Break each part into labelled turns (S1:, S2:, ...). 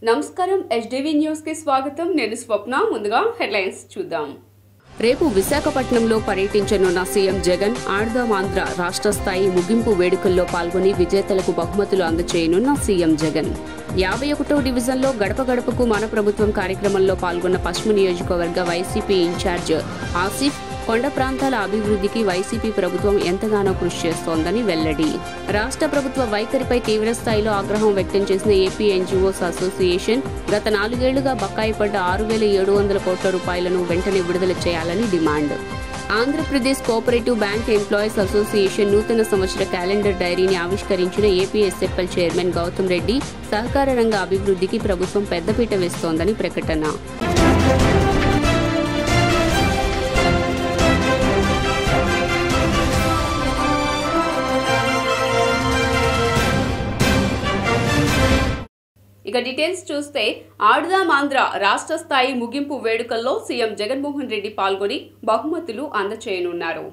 S1: నమస్కారం HDV news కి స్వాగతం నేను స్వప్న ముందుగా హెడ్లైన్స్ చూద్దాం రేపు విశాఖపట్నంలో పర్యటించనున్న సీఎం జగన్ ఆడదాం ఆంధ్ర రాష్ట్ర స్థాయి ముగింపు వేడుకల్లో పాల్గొని విజేతలకు బహుమతులు అందజేయనున్న సీఎం జగన్ 51వ డివిజన్లో గడప గడపకు మన ప్రభుత్వం కార్యక్రమంలో పాల్గొన్న పశ్చిమ నియోజకవర్గ వైసీపీ ఇన్ఛార్జ్ ఆసిఫ్ కొండ ప్రాంతాల అభివృద్ధికి వైసీపీ ప్రభుత్వం ఎంతగానో కృషి చేస్తోందని వెల్లడి రాష్ట్ర ప్రభుత్వ వైఖరిపై తీవ్రస్థాయిలో ఆగ్రహం వ్యక్తం చేసిన ఏపీ ఎన్జీఓస్ అసోసియేషన్ గత 4 ఏళ్లుగా బకాయి పడ్డ 6,700 కోట్ల రూపాయలను వెంటనే విడుదల చేయాలని demand Andhra Pradesh cooperative bank employees association నూతన సంవత్సర క్యాలెండర్ డైరీని ఆవిష్కరించిన ఏపీఎస్ఎఫ్ఎల్ చైర్మన్ గౌతమ్ రెడ్డి సహకార రంగ అభివృద్ధికి ప్రభుత్వం పెద్దపీట వేస్తోందని ప్రకటన ఇక డీటెయిల్స్ చూస్తే ఆడదాం ఆంధ్ర రాష్ట్ర స్థాయి ముగింపు వేడుకల్లో సీఎం జగన్మోహన్ రెడ్డి పాల్గొని బహుమతులు అందజేయనున్నారు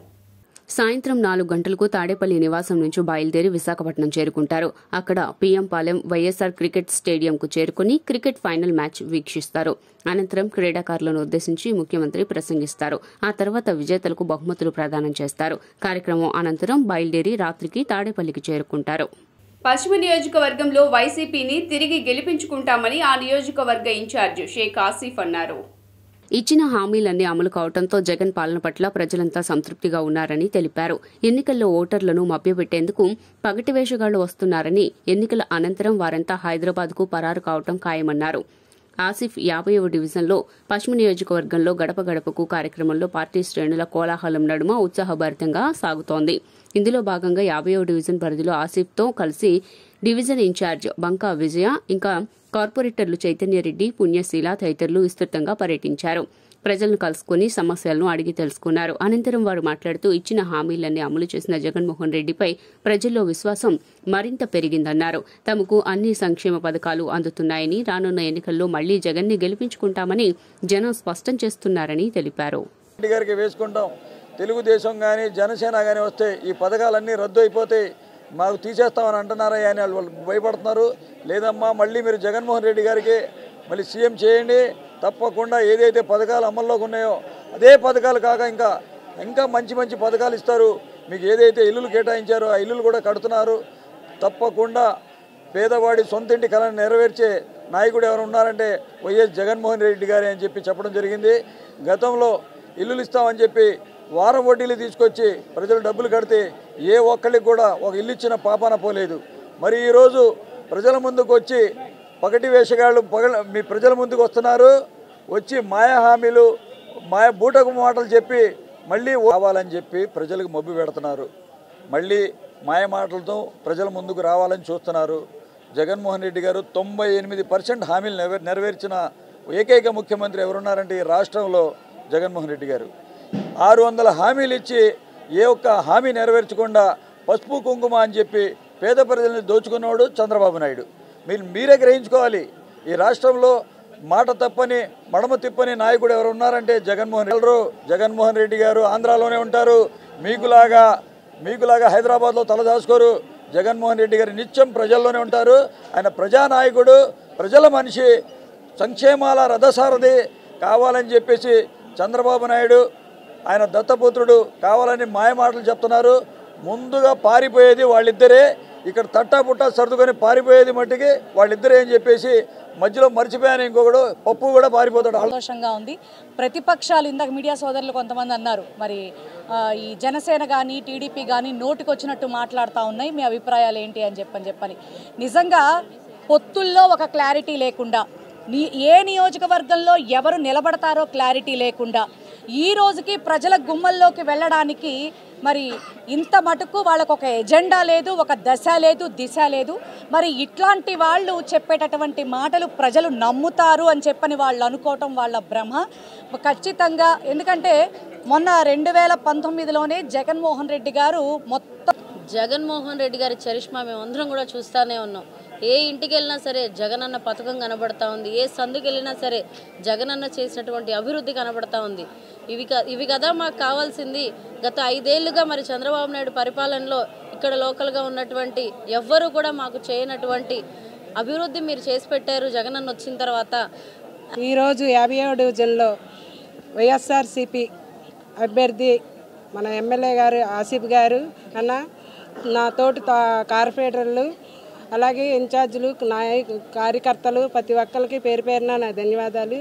S1: సాయంత్రం 4 గంటలకు తాడేపల్లి నివాసం నుంచి బయలుదేరి విశాఖపట్నం చేరుకుంటారు అక్కడ పీఎం పాలెం వైఎస్ఆర్ క్రికెట్ స్టేడియంకు చేరుకుని క్రికెట్ ఫైనల్ మ్యాచ్ వీక్షిస్తారు అనంతరం క్రీడాకారులను ఉద్దేశించి ముఖ్యమంత్రి ప్రసంగిస్తారు ఆ తర్వాత విజేతలకు బహుమతులు ప్రదానం చేస్తారు కార్యక్రమం అనంతరం బయలుదేరి రాత్రికి తాడేపల్లికి చేరుకుంటారు పశ్చిమ నియోజకవర్గంలో వైసీపీని తిరిగి గెలిపించుకుంటామని ఆ నియోజకవర్గ ఇన్ఛార్జ్ షేక్ ఆసిఫ్ అన్నారు ఇచ్చిన హామీలన్నీ అమలు కావడంతో జగన్ పాలన పట్ల ప్రజలంతా సంతృప్తిగా ఉన్నారని తెలిపారు ఎన్నికల్లో ఓటర్లను మభ్యపెట్టేందుకు పగటి వేషగాళ్లు వస్తున్నారని ఎన్నికల అనంతరం వారంతా హైదరాబాద్కు పరారు కావడం ఖాయమన్నారు ఆసిఫ్ 50వ డివిజన్లో పశ్చిమ నియోజకవర్గంలో గడప గడపకు కార్యక్రమంలో పార్టీ శ్రేణుల కోలాహలం నడుమ ఉత్సాహభరితంగా సాగుతోంది ఇందులో భాగంగా 50వ డివిజన్ పరిధిలో ఆసిఫ్తో కలిసి డివిజన్ ఇన్ఛార్జ్ బంకా విజయ ఇంకా కార్పొరేటర్లు చైతన్యరెడ్డి పుణ్యశీల తదితరులు విస్తృతంగా పర్యటించారు ప్రజలను కలుసుకుని సమస్యలను అడిగి తెలుసుకున్నారు అనంతరం వారు మాట్లాడుతూ ఇచ్చిన హామీలన్నీ అమలు చేసిన జగన్మోహన్ రెడ్డిపై ప్రజల్లో విశ్వాసం మరింత పెరిగిందన్నారు తమకు అన్ని సంక్షేమ పథకాలు అందుతున్నాయని రానున్న ఎన్నికల్లో మళ్లీ జగన్ని గెలిపించుకుంటామని జనం స్పష్టం చేస్తున్నారని తెలిపారు
S2: తెలుగుదేశం కానీ జనసేన కానీ వస్తే ఈ పథకాలన్నీ రద్దు అయిపోతాయి మాకు తీసేస్తామని అంటున్నారా అని వాళ్ళు భయపడుతున్నారు లేదమ్మా మళ్ళీ మీరు జగన్మోహన్ రెడ్డి గారికి మళ్ళీ సీఎం చేయండి తప్పకుండా ఏదైతే పథకాలు అమల్లోకి ఉన్నాయో అదే పథకాలు కాక ఇంకా మంచి పథకాలు ఇస్తారు మీకు ఏదైతే ఇల్లులు కేటాయించారో ఆ ఇల్లులు కూడా కడుతున్నారు తప్పకుండా పేదవాడి సొంతింటి కళను నెరవేర్చే నాయకుడు ఎవరు ఉన్నారంటే వైఎస్ జగన్మోహన్ రెడ్డి గారే అని చెప్పడం జరిగింది గతంలో ఇల్లులు ఇస్తామని చెప్పి వారం వడ్డీలు తీసుకొచ్చి ప్రజలు డబ్బులు కడితే ఏ ఒక్కరికి కూడా ఒక ఇల్లు ఇచ్చిన పాపాన పోలేదు మరి ఈరోజు ప్రజల ముందుకు వచ్చి పగటి వేషగాళ్ళు మీ ప్రజల ముందుకు వస్తున్నారు వచ్చి మాయా హామీలు మాయ బూటకు మాటలు చెప్పి మళ్ళీ రావాలని చెప్పి ప్రజలకు మబ్బు పెడుతున్నారు మళ్ళీ మాయ మాటలతో ప్రజల ముందుకు రావాలని చూస్తున్నారు జగన్మోహన్ రెడ్డి గారు 98% హామీలు నెరవేర్చిన ఏకైక ముఖ్యమంత్రి ఎవరున్నారంటే ఈ రాష్ట్రంలో జగన్మోహన్ రెడ్డి గారు 600 హామీలు ఇచ్చి ఏ ఒక్క హామీ నెరవేర్చకుండా పసుపు కుంకుమ అని చెప్పి పేద ప్రజల్ని దోచుకున్నవాడు చంద్రబాబు నాయుడు మీరే గ్రహించుకోవాలి ఈ రాష్ట్రంలో మాట తప్పని మడమ తిప్పని నాయకుడు ఎవరు ఉన్నారంటే జగన్మోహన్ రెడ్డి గారు ఆంధ్రాలోనే ఉంటారు మీకులాగా హైదరాబాద్లో తలదాచుకోరు జగన్మోహన్ రెడ్డి గారు నిత్యం ప్రజల్లోనే ఉంటారు ఆయన ప్రజానాయకుడు ప్రజల మనిషి సంక్షేమాల రథసారథి కావాలని చెప్పేసి చంద్రబాబు నాయుడు ఆయన దత్తపుత్రుడు కావాలని మాయమాటలు చెప్తున్నారు ముందుగా పారిపోయేది వాళ్ళిద్దరే ఇక్కడ తట్టాపుట్టా సర్దుకొని పారిపోయేది మట్టికి వాళ్ళిద్దరే అని చెప్పేసి మధ్యలో మర్చిపోయాను ఇంకొకడు పప్పు కూడా పారిపోతాడు
S3: సంతోషంగా ఉంది ప్రతిపక్షాలు ఇందాక మీడియా సోదరులు కొంతమంది అన్నారు మరి ఈ జనసేన కానీ టీడీపీ కానీ నోటికొచ్చినట్టు మాట్లాడుతూ ఉన్నాయి మీ అభిప్రాయాలు ఏంటి అని చెప్పని నిజంగా పొత్తుల్లో ఒక క్లారిటీ లేకుండా ఏ నియోజకవర్గంలో ఎవరు నిలబడతారో క్లారిటీ లేకుండా ఈ రోజుకి ప్రజల గుమ్మల్లోకి వెళ్ళడానికి మరి ఇంత మటుకు వాళ్ళకు ఒక ఎజెండా లేదు ఒక దశ లేదు దిశ లేదు మరి ఇట్లాంటి వాళ్ళు చెప్పేటటువంటి మాటలు ప్రజలు నమ్ముతారు అని చెప్పని వాళ్ళు అనుకోవటం వాళ్ళ భ్రమ ఖచ్చితంగా ఎందుకంటే మొన్న 2019లోనే జగన్మోహన్ రెడ్డి గారు
S4: జగన్మోహన్ రెడ్డి గారి చరిష్మా మేమందరం కూడా చూస్తూనే ఉన్నాం ఏ ఇంటికి వెళ్ళినా సరే జగనన్న పథకం కనబడతా ఉంది ఏ సందుకి వెళ్ళినా సరే జగనన్న చేసినటువంటి అభివృద్ధి కనబడతా ఉంది ఇవి కదా మాకు కావాల్సింది గత 5 ఏళ్లుగా మరి చంద్రబాబు నాయుడు పరిపాలనలో ఇక్కడ లోకల్గా ఉన్నటువంటి ఎవ్వరూ కూడా మాకు చేయనటువంటి అభివృద్ధి మీరు చేసి పెట్టారు జగనన్న వచ్చిన తర్వాత?
S5: ఈరోజు 57వ డివిజన్లో వైఎస్ఆర్సీపీ అభ్యర్థి మన ఎమ్మెల్యే గారు ఆసిఫ్ గారు అన్న, నా తోటి కార్పొరేటర్లు, అలాగే ఇన్ఛార్జీలు, కార్యకర్తలు ప్రతి ఒక్కరికి పేరు పేరున నా ధన్యవాదాలు.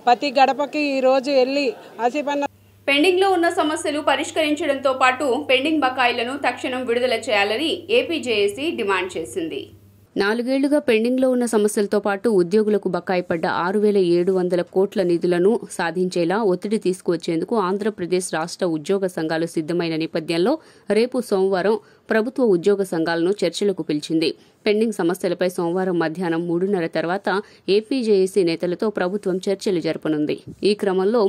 S5: ప్రతి గడపకి ఈరోజు వెళ్ళి ఆసిఫ్ అన్న
S1: పెండింగ్లో ఉన్న సమస్యలు పరిష్కరించడంతో పాటు పెండింగ్ బకాయిలను తక్షణం విడుదల చేయాలని ఏపీజేఏసీ డిమాండ్ చేసింది. 4 ఏళ్లుగా పెండింగ్లో ఉన్న సమస్యలతో పాటు ఉద్యోగులకు బకాయి పడ్డ 6,700 కోట్ల నిధులను సాధించేలా ఒత్తిడి తీసుకువచ్చేందుకు ఆంధ్రప్రదేశ్ రాష్ట్ర ఉద్యోగ సంఘాలు సిద్దమైన నేపథ్యంలో రేపు సోమవారం ప్రభుత్వ ఉద్యోగ సంఘాలను చర్చలకు పిలిచింది. పెండింగ్ సమస్యలపై సోమవారం మధ్యాహ్నం 3:30 తర్వాత ఏపీజేఏసీ నేతలతో ప్రభుత్వం చర్చలు జరపనుంది. ఈ క్రమంలో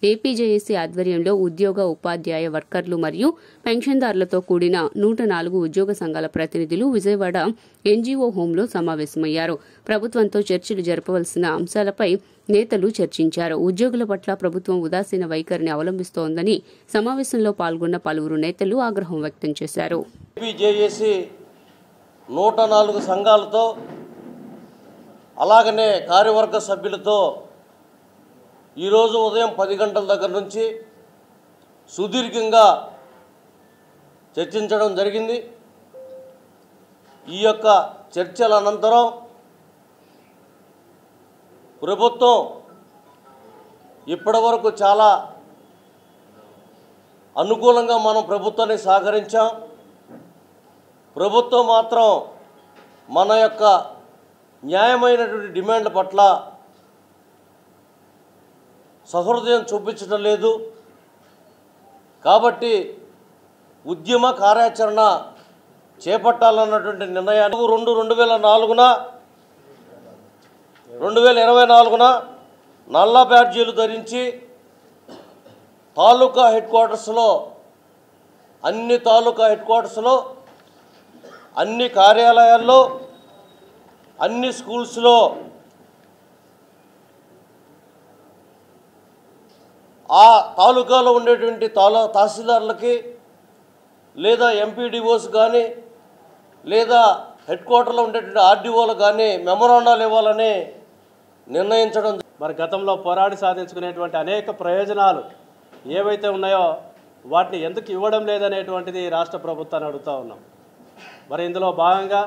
S1: ఏపీజేఏసీ ఆధ్వర్యంలో ఉద్యోగ, ఉపాధ్యాయ, వర్కర్లు మరియు పెన్షన్దారులతో కూడిన 104 ఉద్యోగ సంఘాల ప్రతినిధులు విజయవాడ ఎన్జీఓ హోంలో సమావేశమయ్యారు. ప్రభుత్వంతో చర్చలు జరపవలసిన అంశాలపై నేతలు చర్చించారు. ఉద్యోగుల పట్ల ప్రభుత్వం ఉదాసీన వైఖరిని అవలంబిస్తోందని సమావేశంలో పాల్గొన్న పలువురు నేతలు ఆగ్రహం వ్యక్తం చేశారు.
S6: ఏపీజేఏసీ 104 సంఘాలతో అలాగనే కార్యవర్గ సభ్యులతో ఈరోజు ఉదయం 10 గంటల దగ్గర నుంచి సుదీర్ఘంగా చర్చించడం జరిగింది. ఈ యొక్క చర్చల అనంతరం ప్రభుత్వం ఇప్పటివరకు చాలా అనుకూలంగా మనం ప్రభుత్వాన్ని సహకరించాం. ప్రభుత్వం మాత్రం మన యొక్క న్యాయమైనటువంటి డిమాండ్ల పట్ల సహృదయం చూపించడం లేదు. కాబట్టి ఉద్యమ కార్యాచరణ చేపట్టాలన్నటువంటి నిర్ణయాన్ని 2024 నల్ల బ్యాడ్జీలు ధరించి తాలూకా హెడ్ క్వార్టర్స్లో అన్ని కార్యాలయాల్లో, అన్ని స్కూల్స్లో ఆ తాలూకాలో ఉండేటువంటి తహసీల్దార్లకి లేదా ఎంపీడీఓస్ కానీ లేదా హెడ్ క్వార్టర్లో ఉండేటువంటి ఆర్డీఓలకు కానీ మెమోరాండాలు ఇవ్వాలని నిర్ణయించడం.
S7: మరి గతంలో పోరాడి సాధించుకునేటువంటి అనేక ప్రయోజనాలు ఏవైతే ఉన్నాయో వాటిని ఎందుకు ఇవ్వడం లేదనేటువంటిది రాష్ట్ర ప్రభుత్వాన్ని అడుగుతూ ఉన్నాం. మరి ఇందులో భాగంగా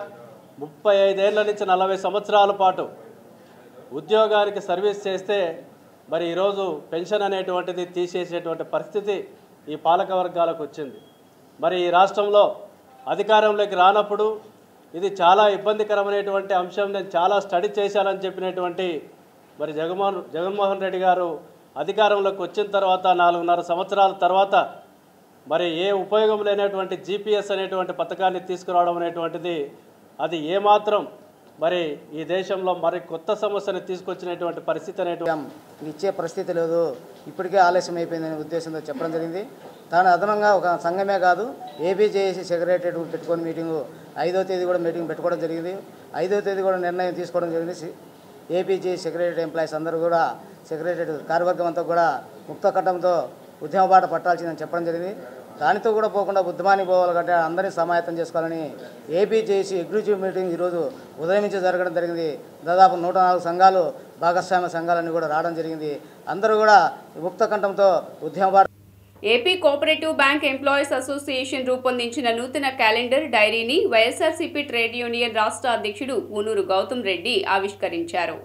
S7: 35 ఏళ్ల నుంచి 40 సంవత్సరాల పాటు ఉద్యోగానికి సర్వీస్ చేస్తే మరి ఈరోజు పెన్షన్ అనేటువంటిది తీసేసేటువంటి పరిస్థితి ఈ పాలక వర్గాలకు వచ్చింది. మరి ఈ రాష్ట్రంలో అధికారంలోకి రానప్పుడు ఇది చాలా ఇబ్బందికరమైనటువంటి అంశం, నేను చాలా స్టడీ చేశానని చెప్పినటువంటి మరి జగన్మోహన్ రెడ్డి గారు అధికారంలోకి వచ్చిన తర్వాత 4.5 సంవత్సరాల తర్వాత మరి ఏ ఉపయోగం లేనటువంటి జీపీఎస్ అనేటువంటి పథకాన్ని తీసుకురావడం అనేటువంటిది అది ఏమాత్రం మరి ఈ దేశంలో మరి కొత్త సమస్యను తీసుకొచ్చినటువంటి పరిస్థితి అనేటువంటి
S8: ఇచ్చే పరిస్థితి లేదు, ఇప్పటికే ఆలస్యం అయిపోయిందనే ఉద్దేశంతో చెప్పడం జరిగింది. దాని అదనంగా ఒక సంఘమే కాదు, ఏపీజేఏసీ సెక్రటరేట్ పెట్టుకొని మీటింగు 5వ తేదీ కూడా మీటింగ్ పెట్టుకోవడం జరిగింది. 5వ తేదీ కూడా నిర్ణయం తీసుకోవడం జరిగింది. ఏపీజేఏసీ సెక్రటరేట్ ఎంప్లాయీస్ అందరూ కూడా సెక్రటరేట్ కార్యవర్గం అంతా కూడా ముక్త కట్టంతో ఉద్యమ బాట పట్టాల్సిందని చెప్పడం జరిగింది. దానితో కూడా పోకుండా ఉద్యమానికి పోవాలి కంటే అందరినీ సమాయత్తం చేసుకోవాలని ఏపీజేఏసీ ఎగ్జిక్యూటివ్ మీటింగ్ ఈరోజు ఉదయం నుంచి జరగడం జరిగింది. దాదాపు 104 సంఘాలు, భాగస్వామ్య సంఘాలన్నీ కూడా రావడం జరిగింది. అందరూ కూడా ముక్త కంఠంతో ఉద్యమ బాట.
S1: AP cooperative bank employees association రూపొందించిన నూతన క్యాలెండర్ డైరీని వైఎస్ఆర్సీపీ ట్రేడ్ యూనియన్ రాష్ట్ర అధ్యక్షుడు ఊనూరు గౌతమ్ రెడ్డి ఆవిష్కరించారు.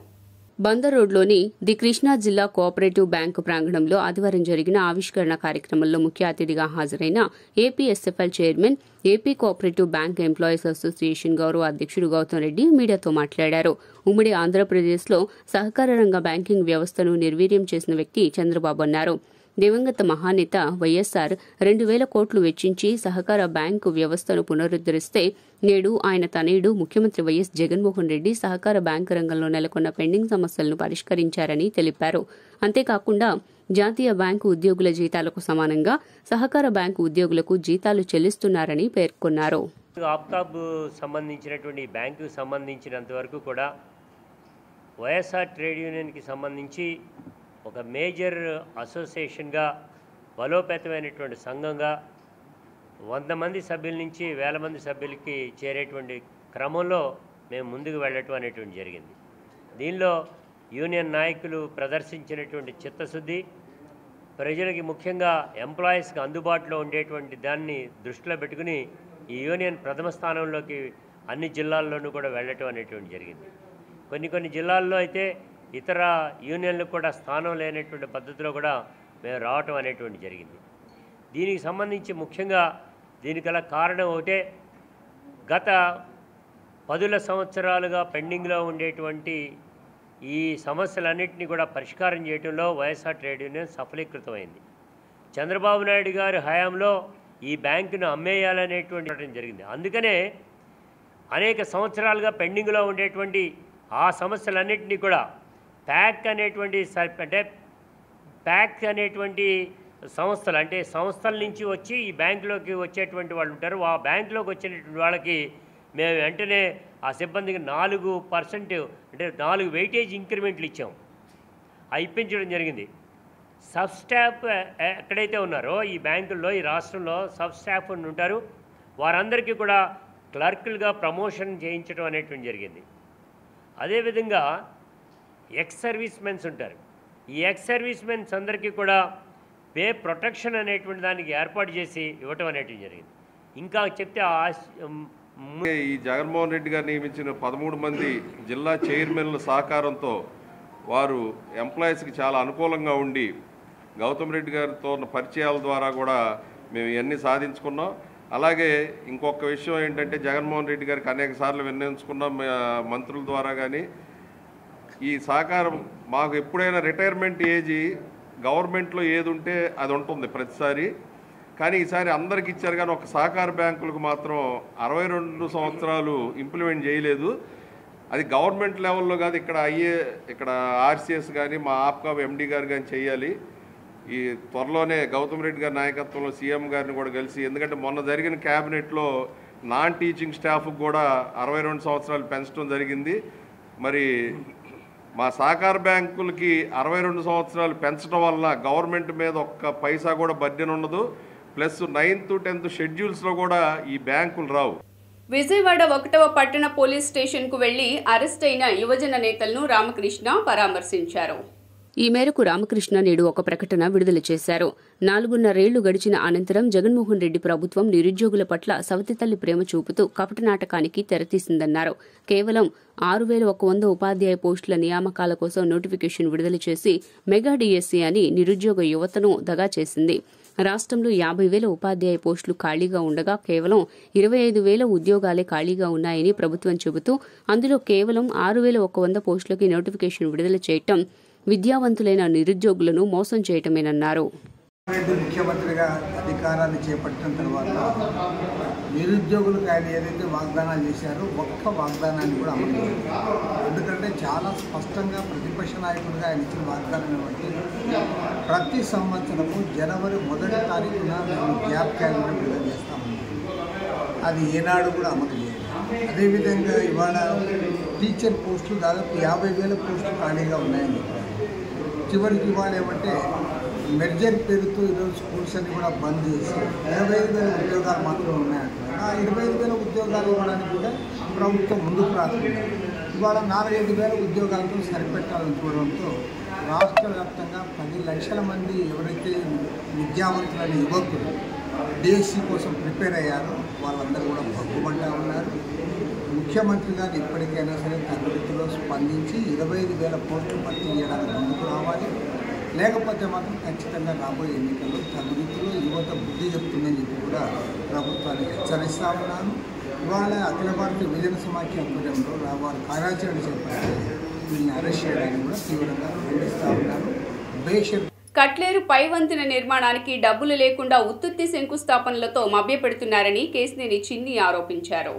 S1: బందర్ రోడ్లోని ది కృష్ణా జిల్లా కోఆపరేటివ్ బ్యాంకు ప్రాంగణంలో ఆదివారం జరిగిన ఆవిష్కరణ కార్యక్రమంలో ముఖ్య అతిథిగా హాజరైన APSFL chairman, AP cooperative bank employees association గౌరవ అధ్యక్షుడు గౌతమ్ రెడ్డి మీడియాతో మాట్లాడారు. ఉమ్మడి ఆంధ్రప్రదేశ్లో సహకార రంగ బ్యాంకింగ్ వ్యవస్థను నిర్వీర్యం చేసిన వ్యక్తి చంద్రబాబు అన్నారు. దివంగత మహానేత వైఎస్ఆర్ 2,000 కోట్లు వెచ్చించి సహకార బ్యాంకు వ్యవస్థను పునరుద్ధరిస్తే నేడు ఆయన తనయుడు ముఖ్యమంత్రి వైఎస్ జగన్మోహన్ రెడ్డి సహకార బ్యాంకు రంగంలో నెలకొన్న పెండింగ్ సమస్యలను పరిష్కరించారని తెలిపారు. అంతేకాకుండా జాతీయ బ్యాంకు ఉద్యోగుల జీతాలకు సమానంగా సహకార బ్యాంకు ఉద్యోగులకు జీతాలు చెల్లిస్తున్నారని పేర్కొన్నారు.
S9: ఆప్కాబ్ సంబంధించినటువంటి బ్యాంకు సంబంధించినంత వరకు కూడా వైఎస్ఆర్ ట్రేడ్ యూనియన్కి సంబంధించి ఒక మేజర్ అసోసియేషన్గా, బలోపేతమైనటువంటి సంఘంగా 100 మంది సభ్యుల నుంచి 1000 మంది సభ్యులకి చేరేటువంటి క్రమంలో మేము ముందుకు వెళ్ళటం అనేటువంటి జరిగింది. దీనిలో యూనియన్ నాయకులు ప్రదర్శించినటువంటి చిత్తశుద్ధి, ప్రజలకి ముఖ్యంగా ఎంప్లాయీస్కి అందుబాటులో ఉండేటువంటి దాన్ని దృష్టిలో పెట్టుకుని ఈ యూనియన్ ప్రథమ స్థానంలోకి అన్ని జిల్లాల్లోనూ కూడా వెళ్ళటం అనేటువంటి జరిగింది. కొన్ని జిల్లాల్లో అయితే ఇతర యూనియన్లకు కూడా స్థానం లేనటువంటి పద్ధతిలో కూడా మేము రావటం అనేటువంటి జరిగింది. దీనికి సంబంధించి ముఖ్యంగా దీనికల కారణం ఒకటే, గత 10 సంవత్సరాలుగా పెండింగ్లో ఉండేటువంటి ఈ సమస్యలన్నింటినీ కూడా పరిష్కారం చేయడంలో వైఎస్ఆర్ ట్రేడ్ యూనియన్ సఫలీకృతమైంది. చంద్రబాబు నాయుడు గారి హయాంలో ఈ బ్యాంకును అమ్మేయాలనేటువంటి జరిగింది. అందుకనే అనేక సంవత్సరాలుగా పెండింగ్లో ఉండేటువంటి ఆ సమస్యలన్నింటినీ కూడా ప్యాక్ అనేటువంటి సంస్థలు, అంటే సంస్థల నుంచి వచ్చి ఈ బ్యాంకులోకి వచ్చేటువంటి వాళ్ళు ఉంటారు. ఆ బ్యాంకులోకి వచ్చినటువంటి వాళ్ళకి మేము వెంటనే ఆ సిబ్బందికి 4% అంటే 4 వెయిటేజ్ ఇంక్రిమెంట్లు ఇచ్చాం. అవి ఇప్పించడం జరిగింది. సబ్ స్టాఫ్ ఎక్కడైతే ఉన్నారో ఈ బ్యాంకుల్లో, ఈ రాష్ట్రంలో సబ్ స్టాఫ్ ఉంటారు, వారందరికీ కూడా క్లర్కులుగా ప్రమోషన్ చేయించడం అనేటువంటి జరిగింది. అదేవిధంగా ఎక్స్ సర్వీస్ మెన్స్ ఉంటారు. ఈ ఎక్స్ సర్వీస్ మెన్స్ అందరికీ కూడా పే ప్రొటెక్షన్ అనేటువంటి దానికి ఏర్పాటు చేసి ఇవ్వటం అనేటువంటి జరిగింది. ఇంకా చెప్తే
S10: ఈ జగన్మోహన్ రెడ్డి గారు నియమించిన 13 మంది జిల్లా చైర్మన్ల సహకారంతో వారు ఎంప్లాయీస్కి చాలా అనుకూలంగా ఉండి గౌతమ్ రెడ్డి గారితో ఉన్న పరిచయాల ద్వారా కూడా మేము ఇవన్నీ సాధించుకున్నాం. అలాగే ఇంకొక విషయం ఏంటంటే, జగన్మోహన్ రెడ్డి గారికి అనేక సార్లు విన్నవించుకున్నాం మంత్రుల ద్వారా. కానీ ఈ సహకారం మాకు ఎప్పుడైనా రిటైర్మెంట్ ఏజ్ గవర్నమెంట్లో ఏది ఉంటే అది ఉంటుంది ప్రతిసారి, కానీ ఈసారి అందరికి ఇచ్చారు. కానీ ఒక సహకార బ్యాంకులకు మాత్రం 62 సంవత్సరాలు ఇంప్లిమెంట్ చేయలేదు. అది గవర్నమెంట్ లెవెల్లో కాదు, ఇక్కడ ఆర్సీఎస్ కానీ మా ఆప్కా ఎండీ గారు కానీ చేయాలి. ఈ త్వరలోనే గౌతమ్ రెడ్డి గారి నాయకత్వంలో సీఎం గారిని కూడా కలిసి, ఎందుకంటే మొన్న జరిగిన క్యాబినెట్లో నాన్ టీచింగ్ స్టాఫ్కి కూడా 62 సంవత్సరాలు పెంచడం జరిగింది. మరి మా సహకార బ్యాంకులకి 62 సంవత్సరాలు పెంచడం వల్ల గవర్నమెంట్ మీద ఒక్క పైసా కూడా బర్డెన్ ఉండదు. ప్లస్ 9th, 10th షెడ్యూల్స్లో కూడా ఈ బ్యాంకులు రావు.
S1: విజయవాడ 1వ పట్టణ పోలీస్ స్టేషన్కు వెళ్లి అరెస్ట్ అయిన యువజన నేతలను రామకృష్ణ పరామర్శించారు. ఈ మేరకు రామకృష్ణ నేడు ఒక ప్రకటన విడుదల చేశారు. 4.5 ఏళ్లు గడిచిన అనంతరం జగన్మోహన్ రెడ్డి ప్రభుత్వం నిరుద్యోగుల పట్ల సవతితల్లి ప్రేమ చూపుతూ కపట నాటకానికి తెరతీసిందన్నారు. కేవలం 6,100 ఉపాధ్యాయ పోస్టుల నియామకాల కోసం నోటిఫికేషన్ విడుదల చేసి మెగా డిఎస్సీ అని నిరుద్యోగ యువతను దగా చేసింది. రాష్ట్రంలో 50,000 ఉపాధ్యాయ పోస్టులు ఖాళీగా ఉండగా కేవలం 25,000 ఉద్యోగాలే ఖాళీగా ఉన్నాయని ప్రభుత్వం చెబుతూ అందులో కేవలం 6,100 పోస్టులకి నోటిఫికేషన్ విడుదల చేయటం విద్యావంతులైన నిరుద్యోగులను మోసం చేయటమేనన్నారు.
S11: ముఖ్యమంత్రిగా అధికారాన్ని చేపట్టిన తర్వాత నిరుద్యోగులకు ఆయన ఏదైతే వాగ్దానాలు చేశారో ఒక్క వాగ్దానాన్ని కూడా అమలు చేయాలి. ఎందుకంటే చాలా స్పష్టంగా ప్రతిపక్ష నాయకుడిగా ఆయన ఇచ్చిన వాగ్దానం బట్టి ప్రతి సంవత్సరము జనవరి 1వ తారీఖున మేము గ్యాప్ క్యాలెండర్ విడుదల చేస్తామని అది ఏనాడు కూడా అమలు చేయాలి. అదేవిధంగా ఇవాళ టీచర్ పోస్టులు దాదాపు 50,000 పోస్టులు ఖాళీగా ఉన్నాయని చెప్పారు. చివరికి ఇవాళ ఏమంటే మెర్జర్ పేరుతో ఈరోజు స్కూల్స్ అన్ని కూడా బంద్ చేసి 25,000 ఉద్యోగాలు మాత్రం ఉన్నాయంటున్నారు. ఆ 25,000 ఉద్యోగాలు ఇవ్వడానికి కూడా ప్రభుత్వం ముందుకు రాస్తుంది. ఇవాళ 4,5,000 ఉద్యోగాలతో సరిపెట్టాలనుకోవడంతో రాష్ట్ర వ్యాప్తంగా 10 లక్షల మంది ఎవరైతే విద్యావంతులైన యువకులు డిఎస్సీ కోసం ప్రిపేర్ అయ్యారో వాళ్ళందరూ కూడా భగ్గుమంటా ఉన్నారు. ముఖ్యమంత్రి గారు ఇప్పటికైనా సరే తరగతిలో స్పందించి 25,000 పోస్టులు భర్తీ చేయడానికి ముందుకు రావాలి. లేకపోతే మాత్రం ఖచ్చితంగా రాబోయే ఎన్నికల్లో తరగతిలో యువత బుద్ధి చెప్తుందని చెప్పి కూడా ప్రభుత్వాన్ని హెచ్చరిస్తూ ఉన్నాను. ఇవాళ అఖిల భారతీయ విజన సమాఖ్య ఆధ్వర్యంలో వారు కార్యాచరణ చేపట్టి వీళ్ళని అరెస్ట్ చేయడానికి కూడా తీవ్రంగా ఖండిస్తూ ఉన్నాను.
S1: కట్లేరు పై వంతెన నిర్మాణానికి డబ్బులు లేకుండా ఉత్తుత్తి శంకుస్థాపనలతో మభ్యపెడుతున్నారని కేసినేని చిన్ని ఆరోపించారు.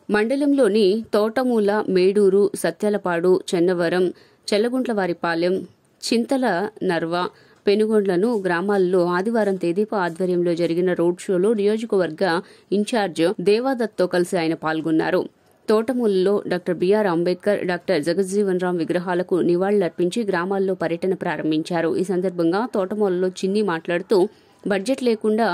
S1: మండలంలోని తోటమూల, మేడూరు, సత్యాలపాడు, చెన్నవరం, చెల్లగుంట్లవారిపాలెం, చింతల నర్వ, పెనుగొండ్లను గ్రామాల్లో ఆదివారం తేదీప ఆధ్వర్యంలో జరిగిన రోడ్ షోలో నియోజకవర్గ ఇన్ఛార్జ్ దేవాదత్తో కలిసి ఆయన పాల్గొన్నారు. తోటమూలలో డాక్టర్ బిఆర్ అంబేద్కర్, డాక్టర్ జగజ్జీవన్ రామ్ విగ్రహాలకు నివాళులర్పించి గ్రామాల్లో పర్యటన ప్రారంభించారు. ఈ సందర్భంగా తోటమూలలో చిన్ని మాట్లాడుతూ బడ్జెట్ లేకుండా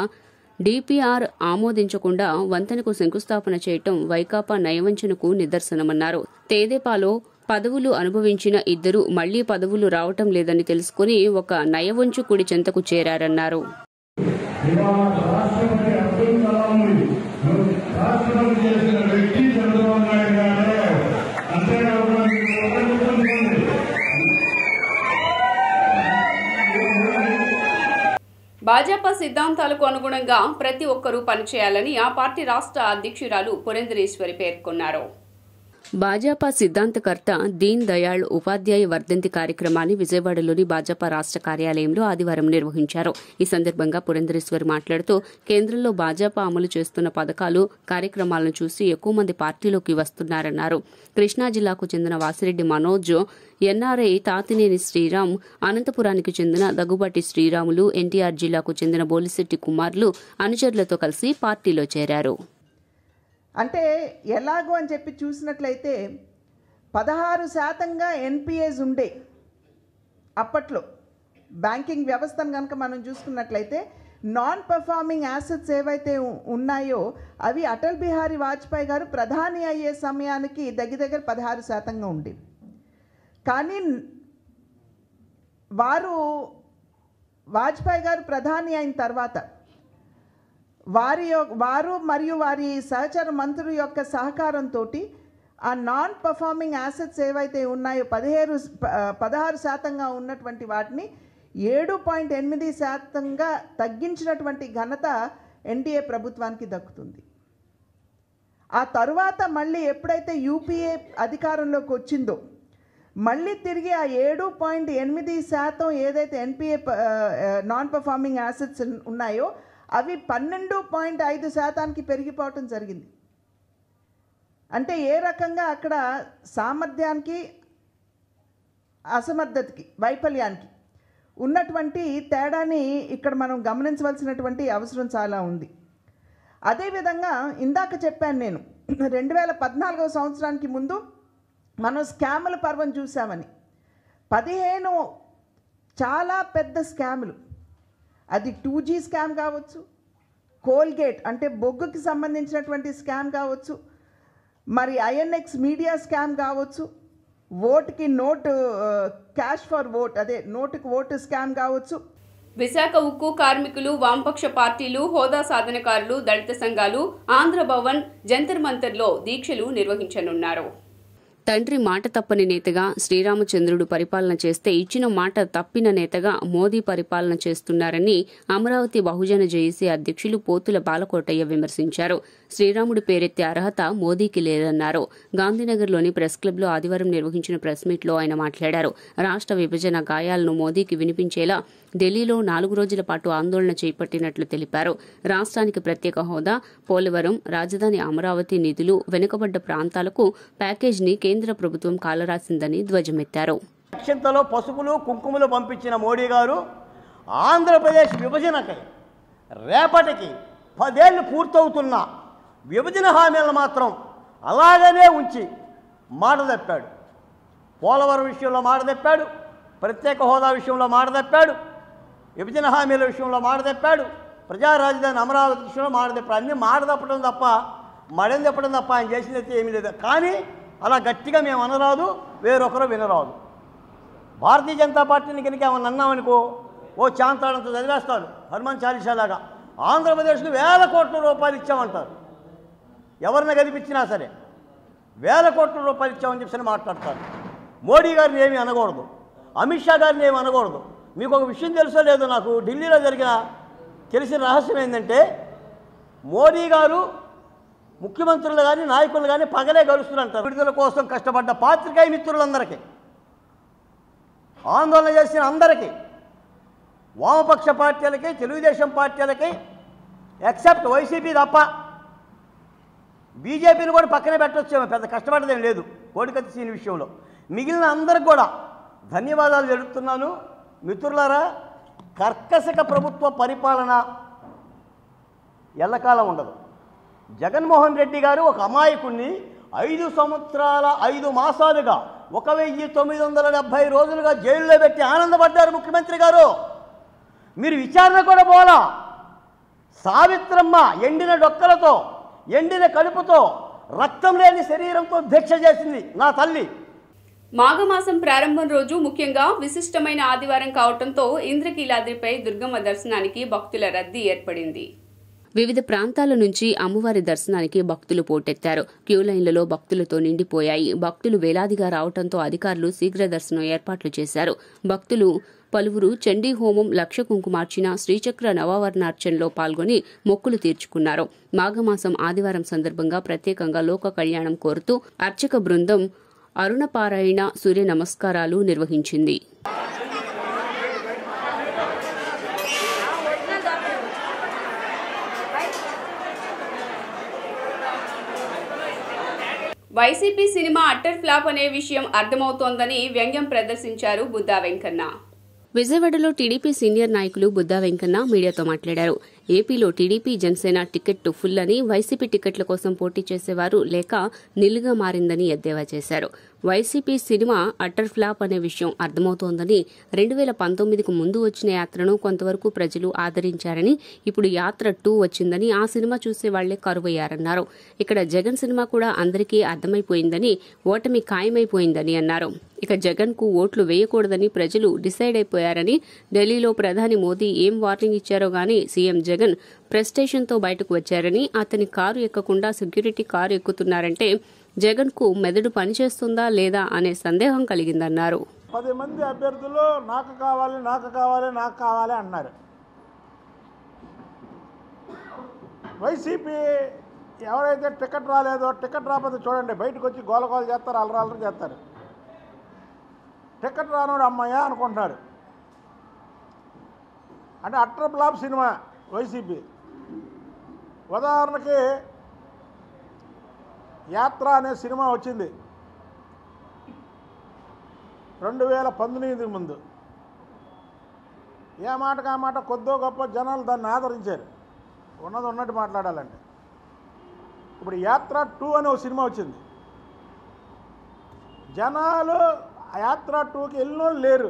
S1: డిపిఆర్ ఆమోదించకుండా వంతెనకు శంకుస్థాపన చేయటం వైకాపా నయవంచనకు నిదర్శనమన్నారు. తేదేపాలో పదవులు అనుభవించిన ఇద్దరు మళ్లీ పదవులు రావటం లేదని తెలుసుకుని ఒక నయవంచుకుడి చెంతకు చేరారన్నారు. భాజపా సిద్ధాంతాలకు అనుగుణంగా ప్రతి ఒక్కరూ పనిచేయాలని ఆ పార్టీ రాష్ట్ర అధ్యక్షురాలు పురంధరేశ్వరి పేర్కొన్నారు. భాజపా సిద్ధాంతకర్త దీన్ దయాళ్ ఉపాధ్యాయ వర్ధంతి కార్యక్రమాన్ని విజయవాడలోని భాజపా రాష్ట్ర కార్యాలయంలో ఆదివారం నిర్వహించారు. ఈ సందర్భంగా పురంధరేశ్వరి మాట్లాడుతూ కేంద్రంలో భాజపా అమలు చేస్తున్న పథకాలు, కార్యక్రమాలను చూసి ఎక్కువ మంది పార్టీలోకి వస్తున్నారన్నారు. కృష్ణా జిల్లాకు చెందిన వాసిరెడ్డి మనోజ్, ఎన్ఆర్ఐ తాతినేని శ్రీరామ్, అనంతపురానికి చెందిన దగ్గుబాటి శ్రీరాములు, ఎన్టీఆర్ జిల్లాకు చెందిన బోలిశెట్టి కుమార్లు అనుచరులతో కలిసి పార్టీలో చేరారు.
S12: అంటే ఎలాగో అని చెప్పి చూసినట్లయితే 16% ఎన్పిఏస్ ఉండే అప్పట్లో బ్యాంకింగ్ వ్యవస్థను కనుక మనం చూసుకున్నట్లయితే నాన్ పర్ఫార్మింగ్ యాసెట్స్ ఏవైతే ఉన్నాయో అవి అటల్ బిహారీ వాజ్పేయి గారు ప్రధాని అయ్యే సమయానికి దగ్గర 16% ఉండేవి. కానీ వాజ్పేయి గారు ప్రధాని అయిన తర్వాత వారు మరియు వారి సహచర మంత్రుల యొక్క సహకారంతో ఆ నాన్ పర్ఫార్మింగ్ యాసెట్స్ ఏవైతే ఉన్నాయో 16% ఉన్నటువంటి వాటిని 7.8% తగ్గించినటువంటి ఘనత ఎన్డీఏ ప్రభుత్వానికి దక్కుతుంది. ఆ తరువాత మళ్ళీ ఎప్పుడైతే యూపీఏ అధికారంలోకి వచ్చిందో మళ్ళీ తిరిగి ఆ 7.8% ఏదైతే ఎన్పిఏ నాన్ పర్ఫార్మింగ్ యాసెట్స్ ఉన్నాయో అవి 12.5% పెరిగిపోవటం జరిగింది. అంటే ఏ రకంగా అక్కడ సామర్థ్యానికి, అసమర్థతకి, వైఫల్యానికి ఉన్నటువంటి తేడాని ఇక్కడ మనం గమనించవలసినటువంటి అవసరం చాలా ఉంది. అదేవిధంగా ఇందాక చెప్పాను నేను 2014 సంవత్సరానికి ముందు మనం స్కాముల పర్వం చూసామని. 15 చాలా పెద్ద స్కాములు, అది 2G స్కామ్ కావచ్చు, కోల్గేట్ అంటే బొగ్గుకి సంబంధించినటువంటి స్కామ్ కావచ్చు, మరి ఐఎన్ఎక్స్ మీడియా స్కామ్ కావచ్చు, ఓటుకి నోటు క్యాష్ ఫర్ ఓట్ అదే నోటుకి ఓటు స్కామ్ కావచ్చు.
S1: విశాఖ ఉక్కు కార్మికులు, వామపక్ష పార్టీలు, హోదా సాధనకారులు, దళిత సంఘాలు ఆంధ్ర భవన్, జంతర్ మంతర్లో దీక్షలు నిర్వహించనున్నారు. తండ్రి మాట తప్పని నేతగా శ్రీరామచంద్రుడు పరిపాలన చేస్తే ఇచ్చిన మాట తప్పిన నేతగా మోదీ పరిపాలన చేస్తున్నారని అమరావతి బహుజన జేఏసీ అధ్యక్షులు పోతుల బాలకోటయ్య విమర్శించారు. శ్రీరాముడి పేరెత్తే అర్హత మోదీకి లేదన్నారు. గాంధీనగర్లోని ప్రెస్ క్లబ్లో ఆదివారం నిర్వహించిన ప్రెస్ మీట్లో ఆయన మాట్లాడారు. రాష్ట్ర విభజన గాయాలను మోదీకి వినిపించేలా ఢిల్లీలో 4 రోజుల పాటు ఆందోళన చేపట్టినట్లు తెలిపారు. రాష్ట్రానికి ప్రత్యేక హోదా, పోలవరం, రాజధాని అమరావతి నిధులు, వెనుకబడ్డ ప్రాంతాలకు ప్యాకేజీని కేంద్ర ప్రభుత్వం కాలరాసిందని ధ్వజమెత్తారు.
S13: అక్షంతలో పసుపులు కుంకుమలు పంపించిన మోడీ గారు ఆంధ్రప్రదేశ్ విభజనకై రేపటికి 10 ఏళ్లు పూర్తవుతున్న విభజన హామీలను మాత్రం అలాగనే ఉంచి మాట తప్పాడు. పోలవరం విషయంలో మాట తప్పాడు, ప్రత్యేక హోదా విషయంలో మాట తప్పాడు, విభజన హామీల విషయంలో మాట తప్పాడు, ప్రజా రాజధాని అమరావతి విషయంలో మాట తప్పాడు. అన్నీ మాట తప్పడం తప్ప మడని తప్పడం తప్ప ఆయన చేసినైతే ఏమీ లేదు. కానీ అలా గట్టిగా మేము అనరాదు, వేరొకరు వినరాదు. భారతీయ జనతా పార్టీని కనుక ఏమన్నా అన్నామనుకో ఓ చాంతాడంత చదివేస్తాడు హనుమాన్ చాలీసాలాగా. ఆంధ్రప్రదేశ్కి 1000 కోట్ల రూపాయలు ఇచ్చామంటారు. ఎవరిని గెలిపించినా సరే 1000 కోట్ల రూపాయలు ఇచ్చామని చెప్పి మాట్లాడతారు. మోడీ గారిని ఏమీ అనకూడదు, అమిత్ షా గారిని ఏమి అనకూడదు. మీకు ఒక విషయం తెలుసో లేదో, నాకు ఢిల్లీలో తెలిసిన రహస్యం ఏంటంటే మోడీ గారు ముఖ్యమంత్రులు కానీ నాయకులు కానీ పగలే గడుస్తున్నారు. విడుదల కోసం కష్టపడ్డ పాత్రికేయ మిత్రులందరికీ, ఆందోళన చేసిన అందరికీ, వామపక్ష పార్టీలకి, తెలుగుదేశం పార్టీలకి, ఎక్సెప్ట్ వైసీపీ తప్ప బీజేపీని కూడా పక్కనే పెట్టొచ్చేమో, పెద్ద కష్టపడ్డదేం లేదు కోడికత్తి సీని విషయంలో. మిగిలిన అందరికి కూడా ధన్యవాదాలు తెలుపుతున్నాను. మిత్రులారా, కర్కశక ప్రభుత్వ పరిపాలన ఎల్లకాలం ఉండదు. జగన్మోహన్ రెడ్డి గారు ఒక అమాయకుణ్ణి 5 సంవత్సరాల 5 మాసాలుగా 1970 రోజులుగా జైల్లో పెట్టి ఆనందపడ్డారు ముఖ్యమంత్రి గారు. మీరు విచారణ కూడా పోలా, సావిత్రమ్మ ఎండిన డొక్కలతో ఎండిన కడుపుతో రక్తం లేని శరీరంతో దీక్ష చేసింది నా తల్లి.
S1: మాఘమాసం ప్రారంభం రోజు ముఖ్యంగా విశిష్టమైన ఆదివారం కావడంతో ఇంద్రకీలాద్రిపై దుర్గమ్మ దర్శనానికి భక్తుల రద్దీ ఏర్పడింది. వివిధ ప్రాంతాల నుంచి అమ్మవారి దర్శనానికి భక్తులు పోటెత్తారు. క్యూ లైన్లలో భక్తులతో నిండిపోయాయి. భక్తులు వేలాదిగా రావడంతో అధికారులు శీఘ్ర దర్శనం ఏర్పాట్లు చేశారు. భక్తులు పలువురు చండీ హోమం, లక్ష కుంకుమార్చన, శ్రీచక్ర నవావరణార్చనలో పాల్గొని మొక్కులు తీర్చుకున్నారు. మాఘమాసం ఆదివారం సందర్భంగా ప్రత్యేకంగా లోక కళ్యాణం కోరుతూ అర్చక బృందం అరుణపారాయణ, సూర్య నమస్కారాలు నిర్వహించింది. వైసీపీ సినిమా అట్టర్ ఫ్లాప్ అనే విషయం అర్థమవుతోందని వ్యంగ్యం ప్రదర్శించారు బుద్దా వెంకన్న. విజయవాడలో టీడీపీ సీనియర్ నాయకులు బుద్దా వెంకన్న మీడియాతో మాట్లాడారు. ఏపీలో టీడీపీ జనసేన టికెట్ ఫుల్ అని, వైసీపీ టికెట్ల కోసం పోటీ చేసేవారు లేక నిలుగా మారిందని ఎద్దేవా చేశారు. వైసీపీ సినిమా అట్టర్ ఫ్లాప్ అనే విషయం అర్థమవుతోందని, 2019కు ముందు వచ్చిన యాత్రను కొంతవరకు ప్రజలు ఆదరించారని, ఇప్పుడు యాత్ర 2 వచ్చిందని ఆ సినిమా చూసే వాళ్లే కరువయ్యారన్నారు. ఇక్కడ జగన్ సినిమా కూడా అందరికీ అర్థమైపోయిందని, ఓటమి ఖాయమైపోయిందని అన్నారు. ఇక జగన్ కు ఓట్లు వేయకూడదని ప్రజలు డిసైడ్ అయిపోయారని, ఢిల్లీలో ప్రధాని మోదీ ఏం వార్నింగ్ ఇచ్చారో గానీ సీఎం జగన్ ప్రెస్టేషన్తో బయటకు వచ్చారని, అతని కారు ఎక్కకుండా సెక్యూరిటీ కారు ఎక్కుతున్నారంటే జగన్ కు మెదడు పనిచేస్తుందా లేదా అనే సందేహం కలిగిందన్నారు.
S14: 10 మంది అభ్యర్థులు నాకు కావాలి నాకు కావాలి నాకు కావాలి అన్నారు. వైసీపీ ఎవరైతే టికెట్ రాలేదో, టికెట్ రాకపోతే చూడండి బయటకు వచ్చి గోలగోలు చేస్తారు, అలరాలరు చేస్తారు. టికెట్ రానోడు అమ్మాయ అనుకుంటున్నారు. అంటే అట్టర్ ఫ్లాప్ సినిమా వైసీపీ. ఉదాహరణకి యాత్ర అనే సినిమా వచ్చింది 2019 ముందు. ఏ మాటకు ఆ మాట కొద్దో గొప్ప జనాలు దాన్ని ఆదరించారు, ఉన్నది ఉన్నట్టు మాట్లాడాలంటే. ఇప్పుడు యాత్ర 2 అనే ఒక సినిమా వచ్చింది. జనాలు ఆ యాత్ర 2కి వెళ్ళినోళ్ళు లేరు,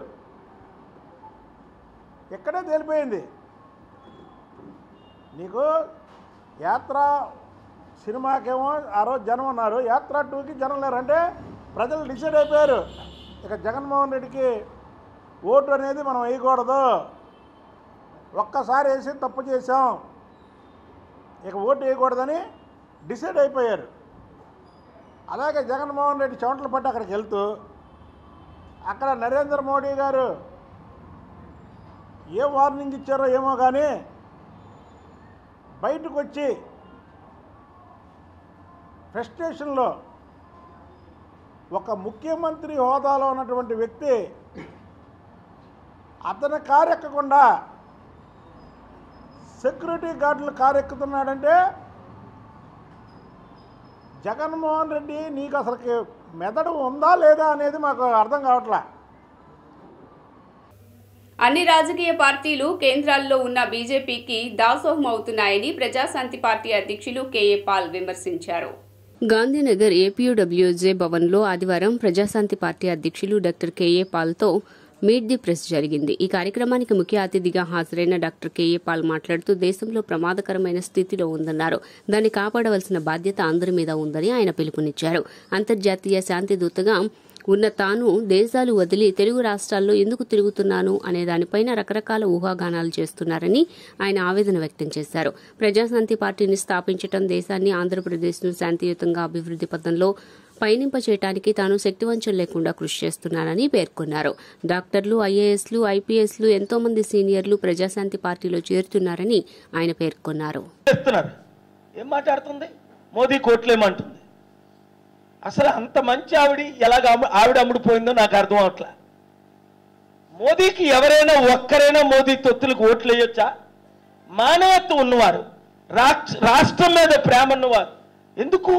S14: ఎక్కడే తేలిపోయింది. నీకు యాత్ర సినిమాకేమో ఆ రోజు జనం ఉన్నారు, యాత్ర 2కి జనం లేరు. అంటే ప్రజలు డిసైడ్ అయిపోయారు, ఇక జగన్మోహన్ రెడ్డికి ఓటు అనేది మనం వేయకూడదు, ఒక్కసారి వేసి తప్పు చేసాం, ఇక ఓటు వేయకూడదని డిసైడ్ అయిపోయారు. అలాగే జగన్మోహన్ రెడ్డి చెమటలు పట్టి అక్కడికి వెళ్తూ అక్కడ నరేంద్ర మోడీ గారు ఏ వార్నింగ్ ఇచ్చారో ఏమో కానీ బయటకు వచ్చి ఫ్రస్ట్రేషన్లో ఒక ముఖ్యమంత్రి హోదాలో ఉన్నటువంటి వ్యక్తి అతని కారు ఎక్కకుండా సెక్యూరిటీ గార్డులు కారు ఎక్కుతున్నాడంటే జగన్మోహన్ రెడ్డి నీకు అసలుకి మెదడు ఉందా లేదా అనేది మాకు అర్థం కావట్లా.
S1: అన్ని రాజకీయ పార్టీలు కేంద్రాల్లో ఉన్న బీజేపీకి దాసోహం అవుతున్నాయని ప్రజాశాంతి పార్టీ అధ్యక్షులు కేఏ పాల్ విమర్శించారు. గాంధీనగర్ ఏపీయూడబ్ల్యూజే భవన్లో ఆదివారం ప్రజాశాంతి పార్టీ అధ్యక్షులు డాక్టర్ కేఏ పాల్తో మీట్ ది ప్రెస్ జరిగింది. ఈ కార్యక్రమానికి ముఖ్య అతిథిగా హాజరైన డాక్టర్ కేఏ పాల్ మాట్లాడుతూ దేశంలో ప్రమాదకరమైన స్థితిలో ఉందన్నారు. దాన్ని కాపాడవలసిన బాధ్యత అందరి మీద ఉందని ఆయన పిలుపునిచ్చారు. అంతర్జాతీయ శాంతి దూతగా ఉన్న తాను దేశాలు వదిలి తెలుగు రాష్ట్రాల్లో ఎందుకు తిరుగుతున్నాను అనే దానిపైన రకరకాల ఊహాగానాలు చేస్తున్నారని ఆయన ఆవేదన వ్యక్తం చేశారు. ప్రజాశాంతి పార్టీని స్థాపించడం, దేశాన్ని, ఆంధ్రప్రదేశ్ను శాంతియుతంగా అభివృద్ధి పథంలో పయనింపచేయడానికి తాను శక్తివంచం లేకుండా కృషి చేస్తున్నానని పేర్కొన్నారు. డాక్టర్లు, ఐఏఎస్లు, ఐపీఎస్లు, ఎంతో మంది సీనియర్లు ప్రజాశాంతి పార్టీలో చేరుతున్నారని ఆయన పేర్కొన్నారు.
S15: ఏం మాట్లాడుతుంది? మోదీ కోట్లేమంటుంది. అసలు అంత మంచి ఆవిడ అమ్ముడుపోయిందో నాకు అర్థం అవట్లా. మోదీకి ఎవరైనా ఒక్కరైనా మోదీ తొత్తులకు ఓట్లు వేయొచ్చా? మానవత్వం ఉన్నవారు, రాష్ట్రం మీద ప్రేమ ఉన్నవారు ఎందుకు?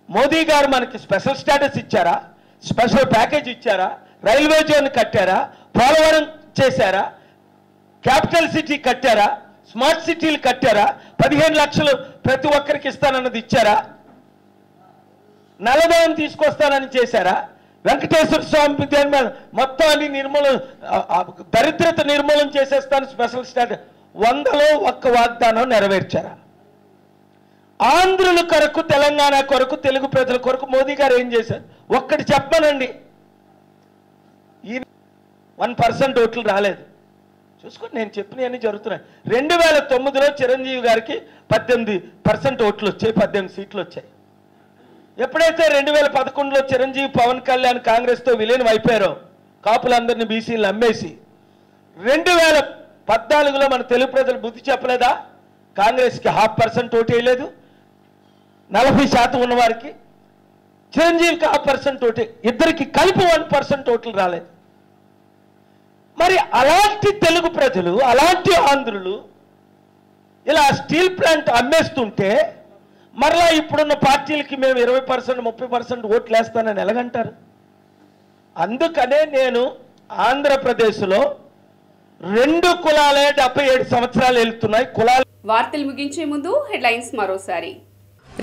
S15: మోదీ గారు మనకి స్పెషల్ స్టేటస్ ఇచ్చారా? స్పెషల్ ప్యాకేజ్ ఇచ్చారా? రైల్వే జోన్ కట్టారా? పోలవరం చేశారా? క్యాపిటల్ సిటీ కట్టారా? స్మార్ట్ సిటీలు కట్టారా? 15 లక్షలు ప్రతి ఒక్కరికి ఇస్తానన్నది ఇచ్చారా? నల్లధనం తీసుకొస్తానని చేశారా? వెంకటేశ్వర స్వామి దేని మీద మొత్తం అన్ని దరిద్రత నిర్మూలన చేసేస్తాను స్పెషల్ స్టేటస్. 100లో 1 వాగ్దానం నెరవేర్చారా? ఆంధ్రుల కొరకు, తెలంగాణ కొరకు, తెలుగు ప్రజల కొరకు మోదీ గారు ఏం చేశారు? ఒక్కటి చెప్పనండి. ఈ 1% ఓట్లు రాలేదు. చూసుకొని నేను చెప్పినవన్నీ జరుగుతున్నాయి. 2009లో చిరంజీవి గారికి 18% ఓట్లు వచ్చాయి, 18 సీట్లు వచ్చాయి. ఎప్పుడైతే 2011లో చిరంజీవి పవన్ కళ్యాణ్ కాంగ్రెస్తో విలీనం అయిపోయారో, కాపులందరినీ బీసీలు అమ్మేసి, 2014లో మన తెలుగు ప్రజలు బుద్ధి చెప్పలేదా? కాంగ్రెస్కి 0.5% ఓటు వేయలేదు, 40% ఉన్నవారికి, చిరంజీవికి 0.5% ఓటు, ఇద్దరికి కలిపి 1% ఓట్లు రాలేదు. మరి అలాంటి తెలుగు ప్రజలు, అలాంటి ఆంధ్రులు ఇలా స్టీల్ ప్లాంట్ అమ్మేస్తుంటే మరలా ఇప్పుడున్న పార్టీలకి మేము 20%, 30% ఓట్లు వేస్తానని ఎలాగంటారు? అందుకనే నేను ఆంధ్రప్రదేశ్లో 2 కులాలే 77 సంవత్సరాలు వెళ్తున్నాయి. కులాలు.
S1: వార్తలు ముగించే ముందు హెడ్లైన్స్ మరోసారి.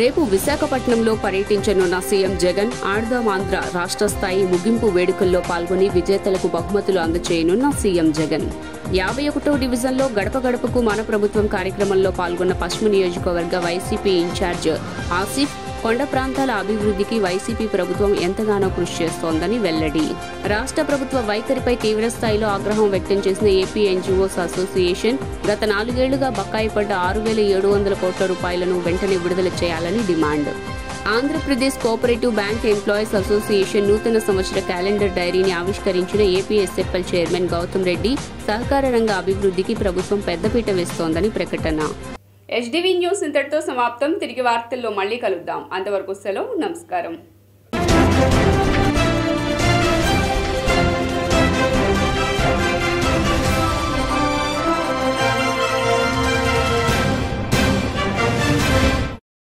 S1: రేపు విశాఖపట్నంలో పర్యటించనున్న సీఎం జగన్ ఆడుదాం ఆంధ్ర రాష్ట్ర స్థాయి ముగింపు వేడుకల్లో పాల్గొని విజేతలకు బహుమతులు అందజేయనున్న సీఎం జగన్. 51వ డివిజన్లో గడప గడపకు మన ప్రభుత్వం కార్యక్రమంలో పాల్గొన్న పశ్చిమ నియోజకవర్గ వైసీపీ ఇన్ఛార్జ్ ఆసిఫ్ కొండ ప్రాంతాల అభివృద్ధికి వైసీపీ ప్రభుత్వం ఎంతగానో కృషి చేస్తోందని వెల్లడి. రాష్ట్ర ప్రభుత్వ వైఖరిపై తీవ్ర స్థాయిలో ఆగ్రహం వ్యక్తం చేసిన ఏపీ ఎన్జీఓస్ అసోసియేషన్ గత 4 ఏళ్లుగా బకాయి పడ్డ 6,700 కోట్ల రూపాయలను వెంటనే విడుదల చేయాలని demand. Andhra Pradesh cooperative bank employees association నూతన సంవత్సర క్యాలెండర్ డైరీని ఆవిష్కరించిన ఏపీఎస్ఎఫ్ఎల్ చైర్మన్ గౌతమ్ రెడ్డి సహకార రంగ అభివృద్ధికి ప్రభుత్వం పెద్దపీట వేస్తోందని ప్రకటన. HDV న్యూస్ ఇంతటితో సమాప్తం. తిరిగి వార్తల్లో మళ్ళీ కలుద్దాం. అంతవరకు సెలవు. నమస్కారం.